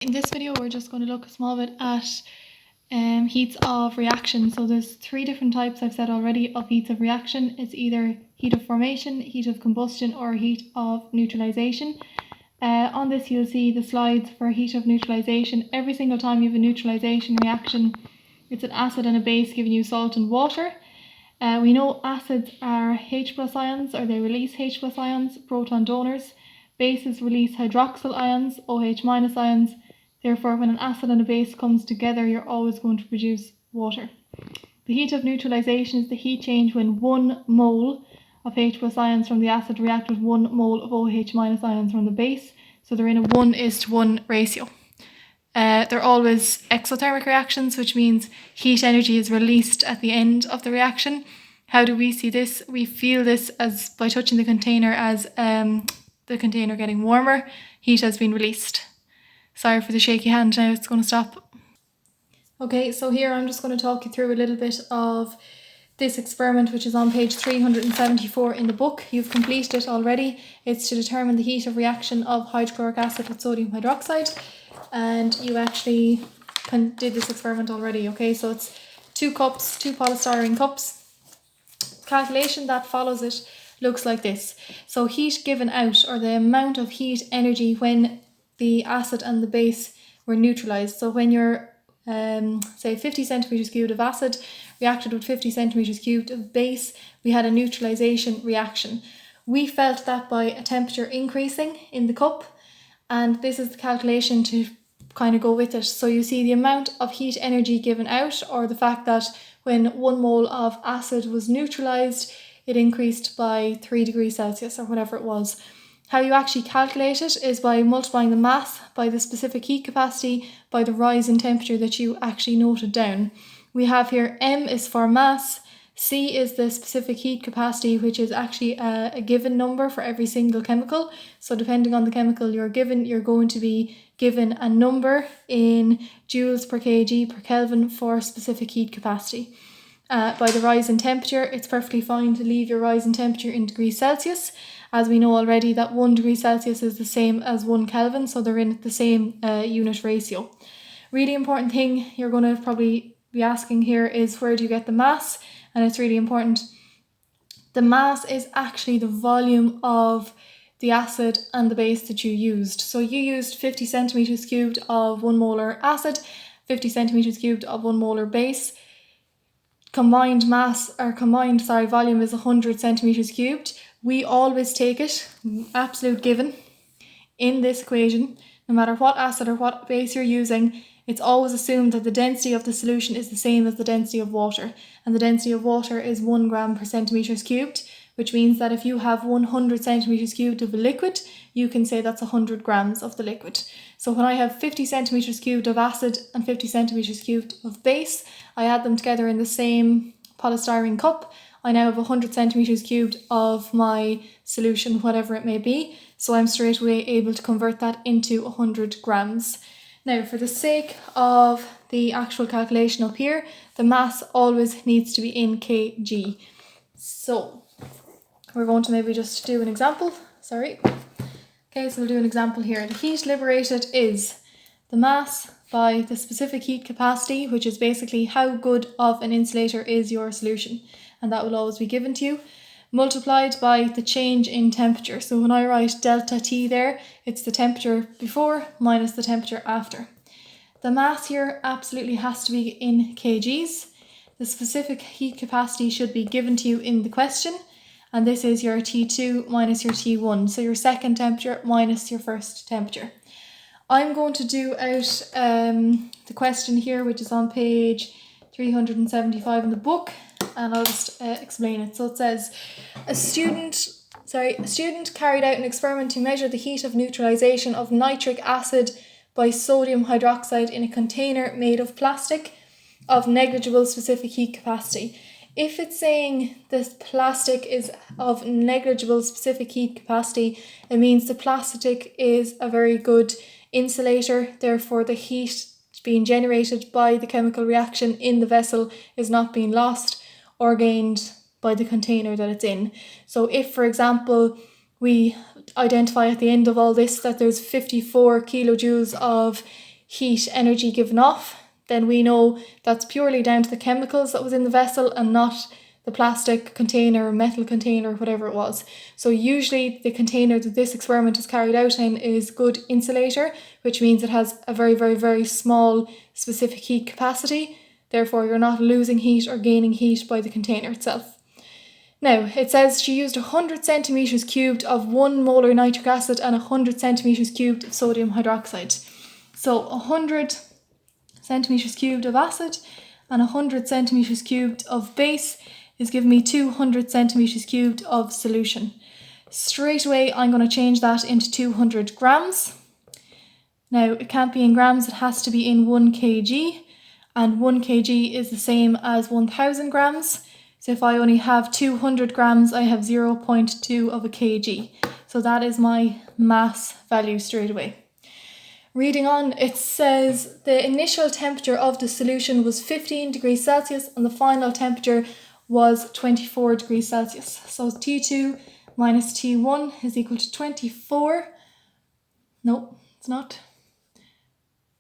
In this video, we're just going to look a small bit at heats of reaction. So there's three different types I've said already of heats of reaction. It's either heat of formation, heat of combustion, or heat of neutralisation. On this you'll see the slides for heat of neutralisation. Every single time you have a neutralisation reaction, it's an acid and a base giving you salt and water. We know acids are H+ ions, or they release H+ ions, proton donors. Bases release hydroxyl ions, OH- ions. Therefore, when an acid and a base comes together, you're always going to produce water. The heat of neutralisation is the heat change when 1 mole of H+ ions from the acid react with 1 mole of OH- ions from the base. So they're in a 1:1 ratio. They're always exothermic reactions, which means heat energy is released at the end of the reaction. How do we see this? We feel this as by touching the container as the container getting warmer, heat has been released. Sorry for the shaky hand, now it's going to stop. Okay, so here I'm just going to talk you through a little bit of this experiment, which is on page 374 in the book. You've completed it already. It's to determine the heat of reaction of hydrochloric acid with sodium hydroxide. And you actually did this experiment already, okay? So it's 2 cups, 2 polystyrene cups. Calculation that follows it looks like this. So heat given out, or the amount of heat energy when the acid and the base were neutralised. So when your say 50 centimetres cubed of acid reacted with 50 centimetres cubed of base, we had a neutralisation reaction. We felt that by a temperature increasing in the cup, and this is the calculation to kind of go with it. So you see the amount of heat energy given out, or the fact that when 1 mole of acid was neutralised, it increased by 3 degrees Celsius or whatever it was. How you actually calculate it is by multiplying the mass by the specific heat capacity by the rise in temperature that you actually noted down. We have here M is for mass, C is the specific heat capacity, which is actually a given number for every single chemical. So depending on the chemical you're given, you're going to be given a number in joules per kg per Kelvin for specific heat capacity. By the rise in temperature, it's perfectly fine to leave your rise in temperature in degrees Celsius, as we know already that 1 degree Celsius is the same as 1 Kelvin, so they're in the same unit ratio. Really important thing you're going to probably be asking here is, where do you get the mass? And it's really important. The mass is actually the volume of the acid and the base that you used. So you used 50 centimetres cubed of 1 molar acid, 50 centimetres cubed of 1 molar base. Combined volume is 100 centimetres cubed. We always take it, absolute given, in this equation. No matter what acid or what base you're using, it's always assumed that the density of the solution is the same as the density of water. And the density of water is 1 gram per centimetres cubed, which means that if you have 100 centimetres cubed of a liquid, you can say that's 100 grams of the liquid. So when I have 50 centimetres cubed of acid and 50 centimetres cubed of base, I add them together in the same polystyrene cup. I now have 100 centimetres cubed of my solution, whatever it may be. So I'm straight away able to convert that into 100 grams. Now, for the sake of the actual calculation up here, the mass always needs to be in kg. So we're going to maybe just do an example. Okay, so we'll do an example here. The heat liberated is the mass by the specific heat capacity, which is basically how good of an insulator is your solution. And that will always be given to you, multiplied by the change in temperature. So when I write delta T there, it's the temperature before minus the temperature after. The mass here absolutely has to be in kgs. The specific heat capacity should be given to you in the question. And this is your T2 minus your T1. So your second temperature minus your first temperature. I'm going to do out the question here, which is on page 375 in the book, and I'll just explain it. So it says, a student carried out an experiment to measure the heat of neutralisation of nitric acid by sodium hydroxide in a container made of plastic of negligible specific heat capacity. If it's saying this plastic is of negligible specific heat capacity, it means the plastic is a very good insulator, therefore the heat being generated by the chemical reaction in the vessel is not being lost or gained by the container that it's in. So if, for example, we identify at the end of all this that there's 54 kilojoules of heat energy given off, then we know that's purely down to the chemicals that was in the vessel and not the plastic container, metal container, whatever it was. So usually the container that this experiment is carried out in is good insulator, which means it has a very, very, very small specific heat capacity. Therefore, you're not losing heat or gaining heat by the container itself. Now, it says she used 100 centimetres cubed of 1 molar nitric acid and 100 centimetres cubed of sodium hydroxide. So 100 centimetres cubed of acid and 100 centimetres cubed of base is giving me 200 centimetres cubed of solution. Straight away, I'm going to change that into 200 grams. Now, it can't be in grams, it has to be in 1 kg, and 1 kg is the same as 1000 grams. So if I only have 200 grams, I have 0.2 of a kg. So that is my mass value straight away. Reading on, it says the initial temperature of the solution was 15 degrees Celsius and the final temperature was 24 degrees Celsius. So T2 minus T1 is equal to 24. No, it's not.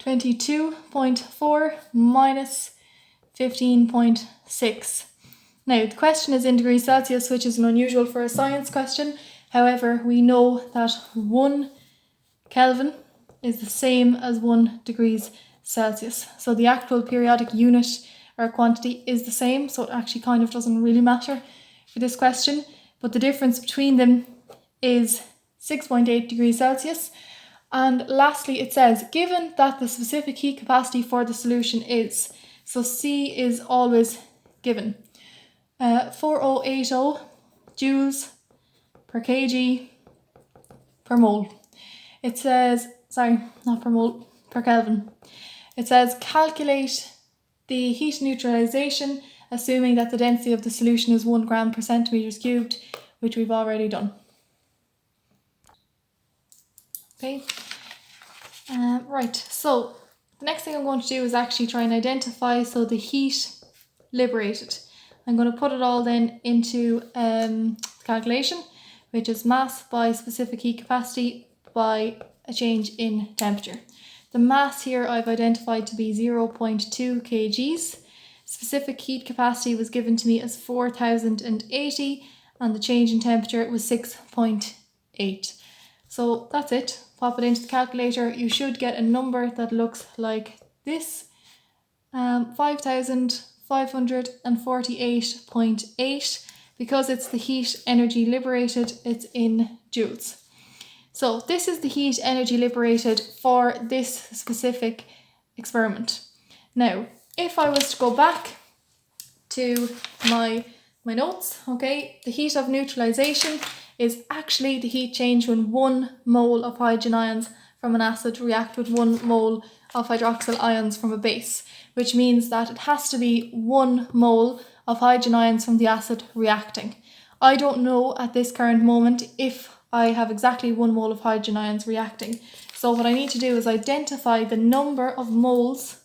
22.4 minus 15.6. Now, the question is in degrees Celsius, which is unusual for a science question. However, we know that 1 Kelvin is the same as 1 degrees Celsius. So the actual periodic unit or quantity is the same. So it actually kind of doesn't really matter for this question. But the difference between them is 6.8 degrees Celsius. And lastly, it says, given that the specific heat capacity for the solution is, so C is always given, 4080 joules per kg per mole. It says, sorry, not per mole, per Kelvin. It says calculate the heat neutralisation, assuming that the density of the solution is 1 gram per centimetres cubed, which we've already done. Okay, right, so the next thing I'm going to do is actually try and identify, so the heat liberated. I'm going to put it all then into calculation, which is mass by specific heat capacity by a change in temperature. The mass here I've identified to be 0.2 kgs. Specific heat capacity was given to me as 4080 and the change in temperature was 6.8. So that's it. Pop it into the calculator. You should get a number that looks like this. 5,548.8. Because it's the heat energy liberated, it's in joules. So this is the heat energy liberated for this specific experiment. Now, if I was to go back to my notes, okay, the heat of neutralisation is actually the heat change when 1 mole of hydrogen ions from an acid react with 1 mole of hydroxyl ions from a base, which means that it has to be 1 mole of hydrogen ions from the acid reacting. I don't know at this current moment if I have exactly 1 mole of hydrogen ions reacting. So what I need to do is identify the number of moles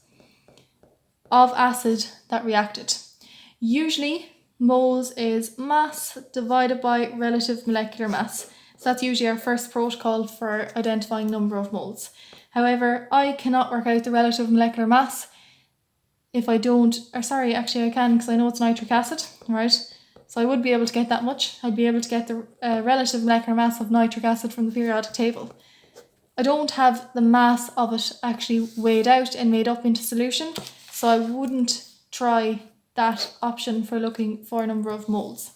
of acid that reacted. Usually, moles is mass divided by relative molecular mass. So that's usually our first protocol for identifying number of moles. However, I cannot work out the relative molecular mass if I don't, or sorry, actually I can because I know it's nitric acid, right? So I would be able to get that much. I'd be able to get the relative molecular mass of nitric acid from the periodic table. I don't have the mass of it actually weighed out and made up into solution, so I wouldn't try that option for looking for a number of moles.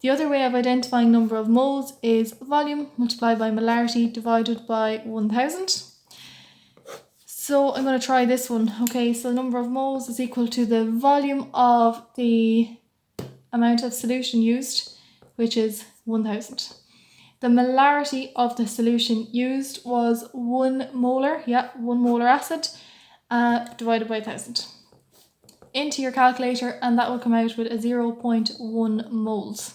The other way of identifying number of moles is volume multiplied by molarity divided by 1000. So I'm going to try this one. Okay, so the number of moles is equal to the volume of the amount of solution used, which is 1000. The molarity of the solution used was 1 molar, 1 molar acid divided by 1000. Into your calculator and that will come out with a 0.1 moles.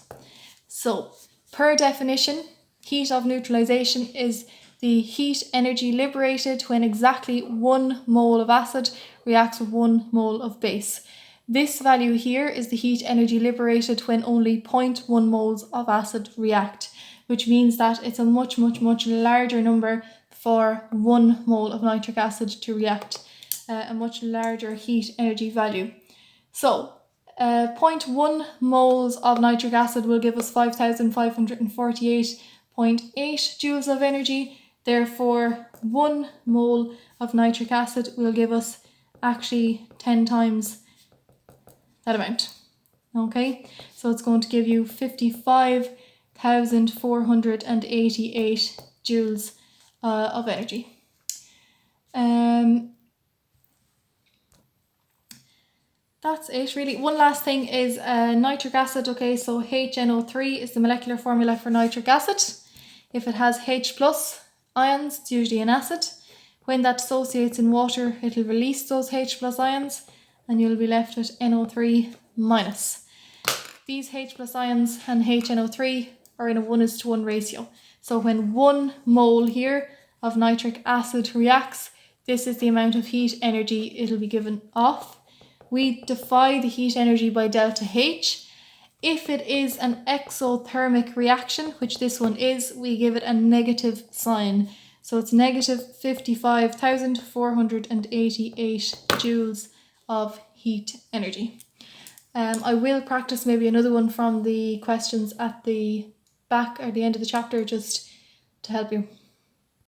So, per definition, heat of neutralisation is the heat energy liberated when exactly 1 mole of acid reacts with 1 mole of base. This value here is the heat energy liberated when only 0.1 moles of acid react, which means that it's a much larger number, for 1 mole of nitric acid to react, a much larger heat energy value. So 0.1 moles of nitric acid will give us 5,548.8 joules of energy. Therefore, 1 mole of nitric acid will give us actually 10 times that amount. Okay, so it's going to give you 55,488 joules of energy. That's it really. One last thing is nitric acid. Okay, so HNO3 is the molecular formula for nitric acid. If it has H plus ions, it's usually an acid. When that dissociates in water, it'll release those H plus ions and you'll be left with NO3 minus. These H plus ions and HNO3 are in a 1:1 ratio. So when 1 mole here of nitric acid reacts, this is the amount of heat energy it'll be given off. We define the heat energy by delta H. If it is an exothermic reaction, which this one is, we give it a negative sign. So it's negative 55,488 joules of heat energy. I will practice maybe another one from the questions at the back or the end of the chapter just to help you.